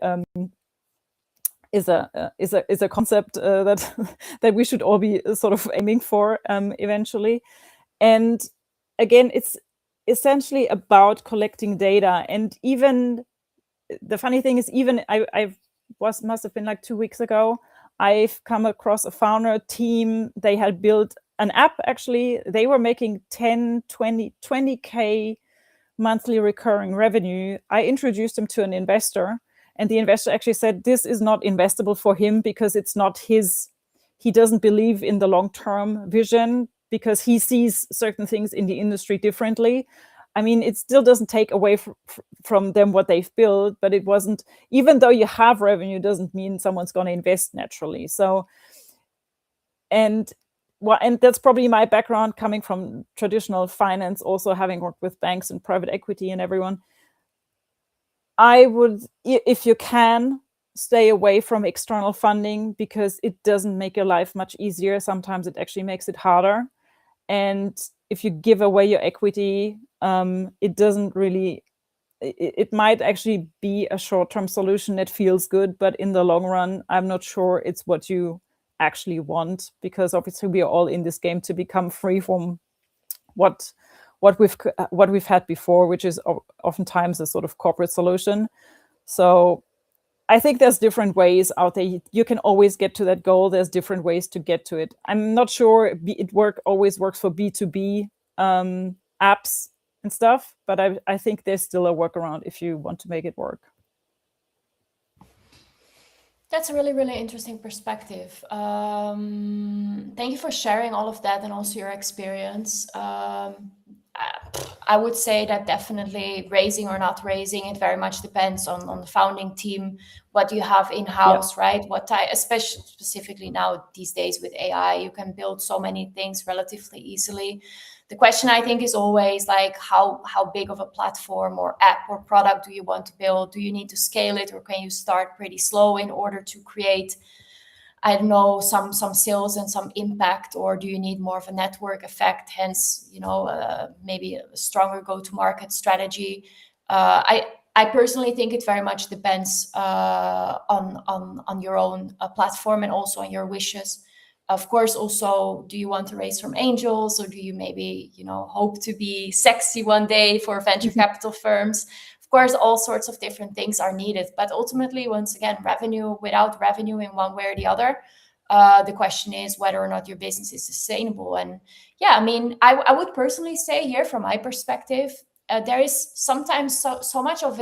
is a concept that that we should all be sort of aiming for eventually. And again, it's essentially about collecting data. And even the funny thing is, even I must have been like 2 weeks ago, I've come across a founder team. They had built an app. Actually, they were making 20K monthly recurring revenue. I introduced them to an investor, and the investor actually said this is not investable for him because it's not his. He doesn't believe in the long-term vision because he sees certain things in the industry differently. I mean, it still doesn't take away from them what they've built, but it wasn't, even though you have revenue, doesn't mean someone's going to invest naturally. So, and that's probably my background, coming from traditional finance, also having worked with banks and private equity and everyone. I would, if you can, stay away from external funding, because it doesn't make your life much easier. Sometimes it actually makes it harder. And if you give away your equity, it doesn't really, it might actually be a short-term solution that feels good, but in the long run, I'm not sure it's what you actually want, because obviously we are all in this game to become free from what we've had before, which is oftentimes a sort of corporate solution. So I think there's different ways out there. You can always get to that goal. There's different ways to get to it. I'm not sure it always works for B2B apps and stuff, but I think there's still a workaround if you want to make it work. That's a really, really interesting perspective. Thank you for sharing all of that and also your experience. I would say that definitely raising or not raising, it very much depends on the founding team, what you have in-house, right? Especially specifically now these days with AI, you can build so many things relatively easily. The question, I think, is always like, how big of a platform or app or product do you want to build? Do you need to scale it, or can you start pretty slow in order to create, I don't know, some sales and some impact? Or do you need more of a network effect, hence, maybe a stronger go-to-market strategy? I personally think it very much depends on your own platform and also on your wishes. Of course, also, do you want to raise from angels, or do you maybe, hope to be sexy one day for venture capital firms? Of course, all sorts of different things are needed. But ultimately, once again, revenue without revenue in one way or the other, the question is whether or not your business is sustainable. And yeah, I mean, I would personally say here, from my perspective, there is sometimes so much of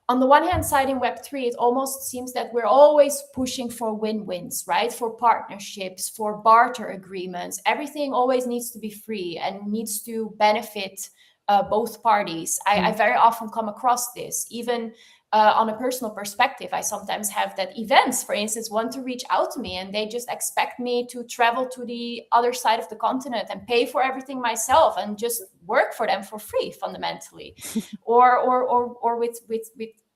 on the one hand side in Web3, it almost seems that we're always pushing for win-wins, right? For partnerships, for barter agreements. Everything always needs to be free and needs to benefit both parties. I very often come across this, even on a personal perspective. I sometimes have that events, for instance, want to reach out to me and they just expect me to travel to the other side of the continent and pay for everything myself and just work for them for free, fundamentally. or with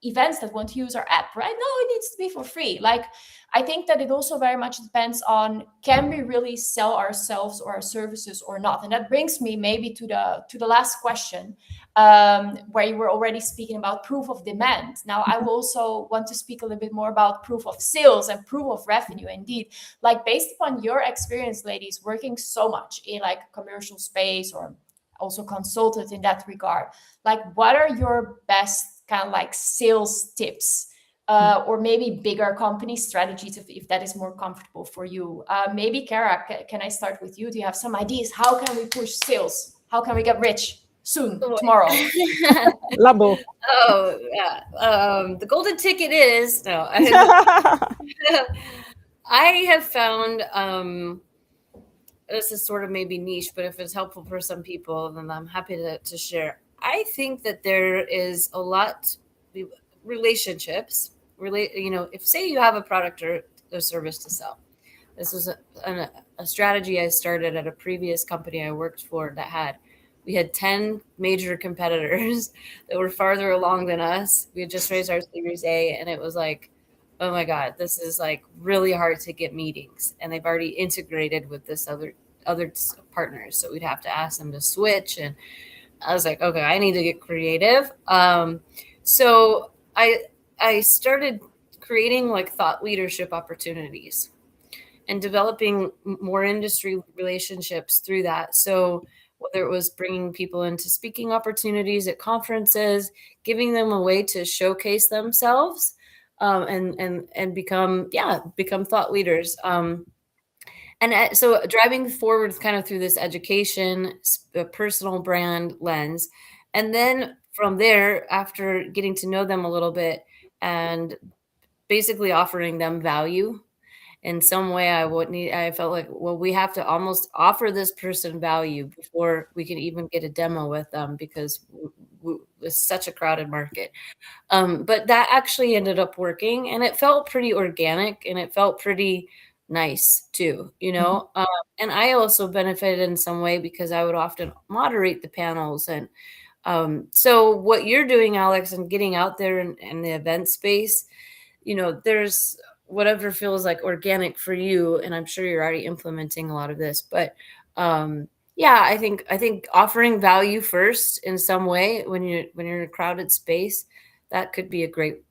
events that want to use our app, right? No, it needs to be for free. Like, I think that it also very much depends on, can we really sell ourselves or our services or not? And that brings me maybe to the last question, where you were already speaking about proof of demand. Now, I will also want to speak a little bit more about proof of sales and proof of revenue. Indeed, like, based upon your experience, ladies, working so much in like commercial space or also consulted in that regard, like, what are your best kind of like sales tips, or maybe bigger company strategies, if that is more comfortable for you? Maybe Kara, can I start with you? Do you have some ideas? How can we push sales? How can we get rich soon, tomorrow? Lambo. Oh, yeah. The golden ticket is, no. I have found, this is sort of maybe niche, but if it's helpful for some people, then I'm happy to share. I think that there is a lot relationships. If say you have a product or a service to sell. This was a strategy I started at a previous company I worked for we had 10 major competitors that were farther along than us. We had just raised our Series A, and it was like, oh my God, this is like really hard to get meetings. And they've already integrated with this other other partners. So we'd have to ask them to switch. And I was like, okay, I need to get creative. So I started creating like thought leadership opportunities and developing more industry relationships through that. So whether it was bringing people into speaking opportunities at conferences, giving them a way to showcase themselves, and become thought leaders. And so driving forward kind of through this education, personal brand lens. And then from there, after getting to know them a little bit and basically offering them value in some way, I felt like, well, we have to almost offer this person value before we can even get a demo with them, because it's such a crowded market. But that actually ended up working, and it felt pretty organic, and it felt pretty nice too, and I also benefited in some way because I would often moderate the panels. And so what you're doing, Alex, and getting out there in the event space, there's whatever feels like organic for you, and I'm sure you're already implementing a lot of this. But yeah, I think offering value first in some way when you're in a crowded space, that could be a great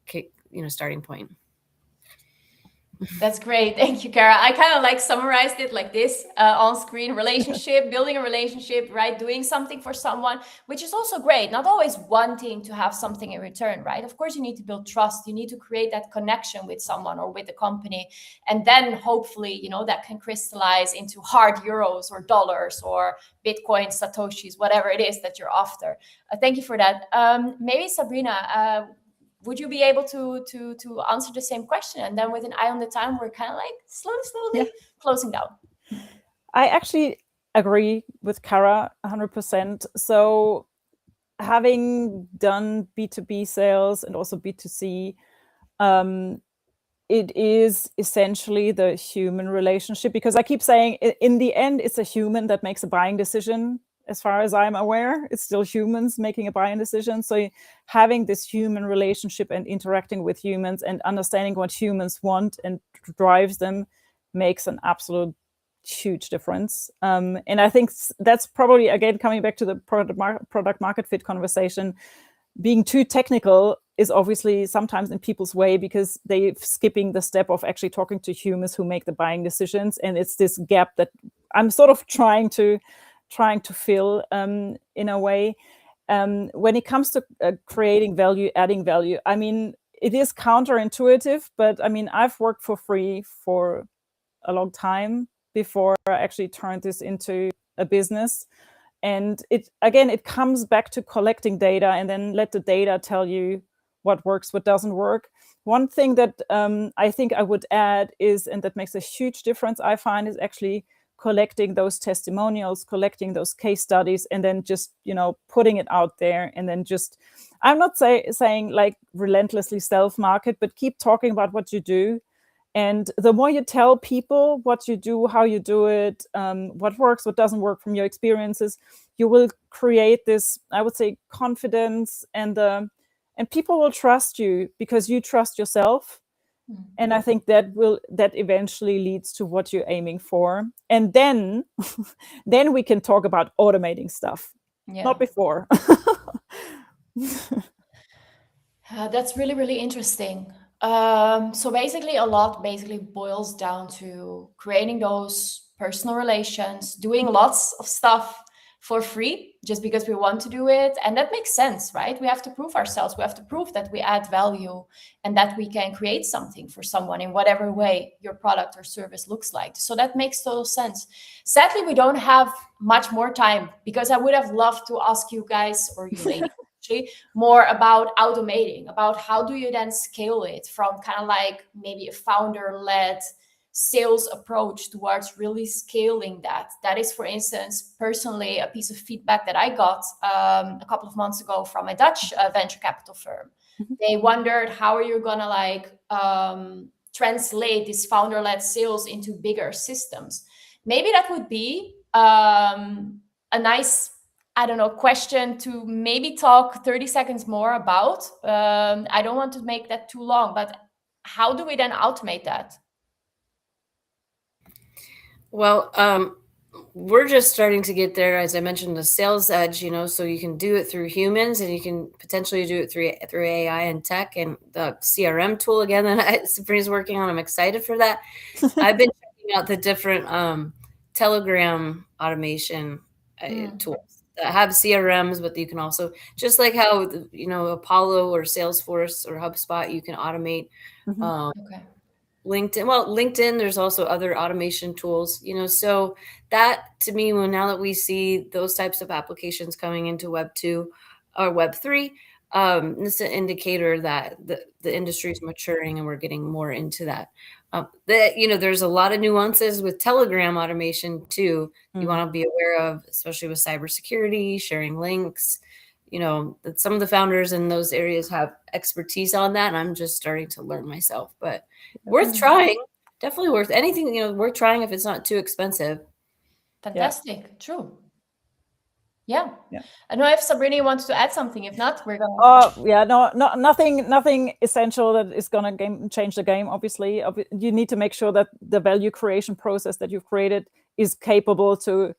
starting point. That's great. Thank you, Kara. I kind of like summarized it like this on screen: relationship, building a relationship, right? Doing something for someone, which is also great. Not always wanting to have something in return, right? Of course, you need to build trust. You need to create that connection with someone or with the company. And then hopefully, that can crystallize into hard euros or dollars or Bitcoin, Satoshis, whatever it is that you're after. Thank you for that. Maybe Sabrina, would you be able to answer the same question? And then with an eye on the time, we're kind of like slowly closing down. I actually agree with Kara 100%. So having done B2B sales and also B2C, it is essentially the human relationship, because I keep saying in the end, it's a human that makes a buying decision. As far as I'm aware, it's still humans making a buying decision. So having this human relationship and interacting with humans and understanding what humans want and drives them makes an absolute huge difference. And I think that's probably, again, coming back to the product market fit conversation, being too technical is obviously sometimes in people's way because they're skipping the step of actually talking to humans who make the buying decisions. And it's this gap that I'm sort of trying to fill in a way. When it comes to creating value, adding value, I mean, it is counterintuitive, but I mean, I've worked for free for a long time before I actually turned this into a business. And it comes back to collecting data and then let the data tell you what works, what doesn't work. One thing that I think I would add is, and that makes a huge difference, I find, is actually collecting those testimonials, collecting those case studies, and then just, putting it out there. And then just, I'm not saying like relentlessly self-market, but keep talking about what you do. And the more you tell people what you do, how you do it, what works, what doesn't work from your experiences, you will create this, I would say, confidence, and people will trust you because you trust yourself. And I think that eventually leads to what you're aiming for. And then we can talk about automating stuff, not before. That's really, really interesting. So basically a lot boils down to creating those personal relations, doing lots of stuff for free just because we want to do it. And that makes sense, right? We have to prove ourselves. We have to prove that we add value and that we can create something for someone in whatever way your product or service looks like. So that makes total sense. Sadly, we don't have much more time because I would have loved to ask you guys, or you ladies, more about automating, about how do you then scale it from kind of like maybe a founder-led sales approach towards really scaling that. That is, for instance, personally, a piece of feedback that I got a couple of months ago from a Dutch venture capital firm. They wondered, how are you gonna like translate this founder-led sales into bigger systems? Maybe that would be a nice, I don't know, question to maybe talk 30 seconds more about. I don't want to make that too long, but how do we then automate that? Well, we're just starting to get there. As I mentioned, the sales edge, so you can do it through humans, and you can potentially do it through AI and tech, and the CRM tool again that Sabrina's working on. I'm excited for that. I've been checking out the different Telegram automation tools that have CRMs, but you can also, just like how Apollo or Salesforce or HubSpot, you can automate. Okay. LinkedIn, there's also other automation tools, so that, to me, now that we see those types of applications coming into Web 2 or Web 3, it's an indicator that the industry is maturing and we're getting more into that. There's a lot of nuances with Telegram automation too. You want to be aware of, especially with cybersecurity, sharing links. That some of the founders in those areas have expertise on that, and I'm just starting to learn myself. But worth trying, definitely worth anything. Worth trying if it's not too expensive. Fantastic. Yeah. True. Yeah. I don't know if Sabrina wants to add something. If not, we're going. Nothing essential that is going to change the game. Obviously, you need to make sure that the value creation process that you've created is capable to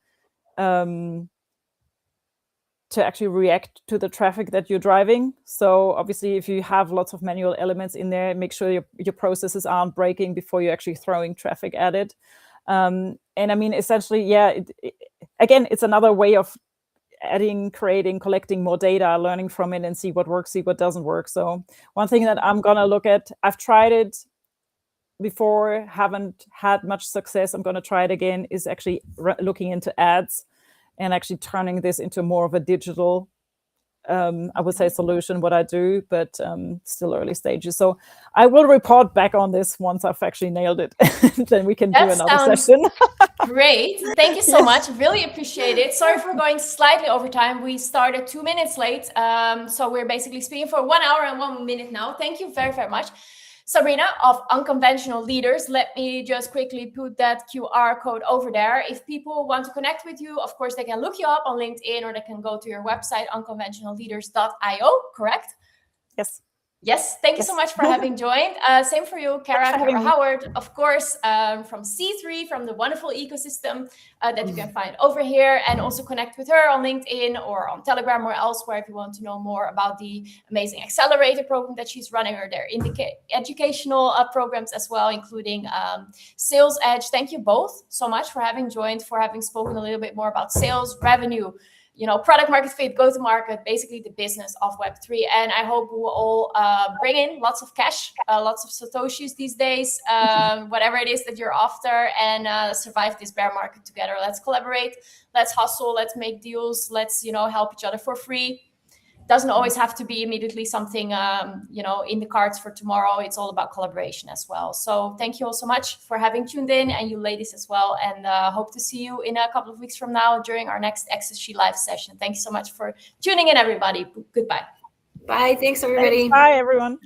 actually react to the traffic that you're driving. So obviously, if you have lots of manual elements in there, make sure your processes aren't breaking before you're actually throwing traffic at it. And I mean, essentially, again, it's another way of adding, creating, collecting more data, learning from it, and see what works, see what doesn't work. So one thing that I'm going to look at, I've tried it before, haven't had much success. I'm going to try it again, is actually looking into ads and actually turning this into more of a digital, I would say, solution, what I do, but still early stages. So I will report back on this once I've actually nailed it. Then we can do another session. Great. Thank you so much. Really appreciate it. Sorry for going slightly over time. We started 2 minutes late. So we're basically speaking for 1 hour and 1 minute now. Thank you very, very much. Sabrina of Unconventional Leaders, let me just quickly put that QR code over there. If people want to connect with you, of course, they can look you up on LinkedIn, or they can go to your website, unconventionalleaders.io, correct? Yes. Yes, thank you so much for having joined. Same for you, Kara Howard, of course, from C3, from the wonderful ecosystem that you can find over here, and also connect with her on LinkedIn or on Telegram or elsewhere if you want to know more about the amazing accelerator program that she's running, or their educational programs as well, including Sales Edge. Thank you both so much for having joined, for having spoken a little bit more about sales, revenue, product market fit, go to market, basically the business of Web3. And I hope we will all bring in lots of cash, lots of Satoshis these days, whatever it is that you're after, and survive this bear market together. Let's collaborate, let's hustle, let's make deals, let's, help each other for free. Doesn't always have to be immediately something, in the cards for tomorrow. It's all about collaboration as well. So thank you all so much for having tuned in, and you ladies as well. And hope to see you in a couple of weeks from now during our next XSG Live session. Thank you so much for tuning in, everybody. Goodbye. Bye. Thanks, everybody. Bye, everyone.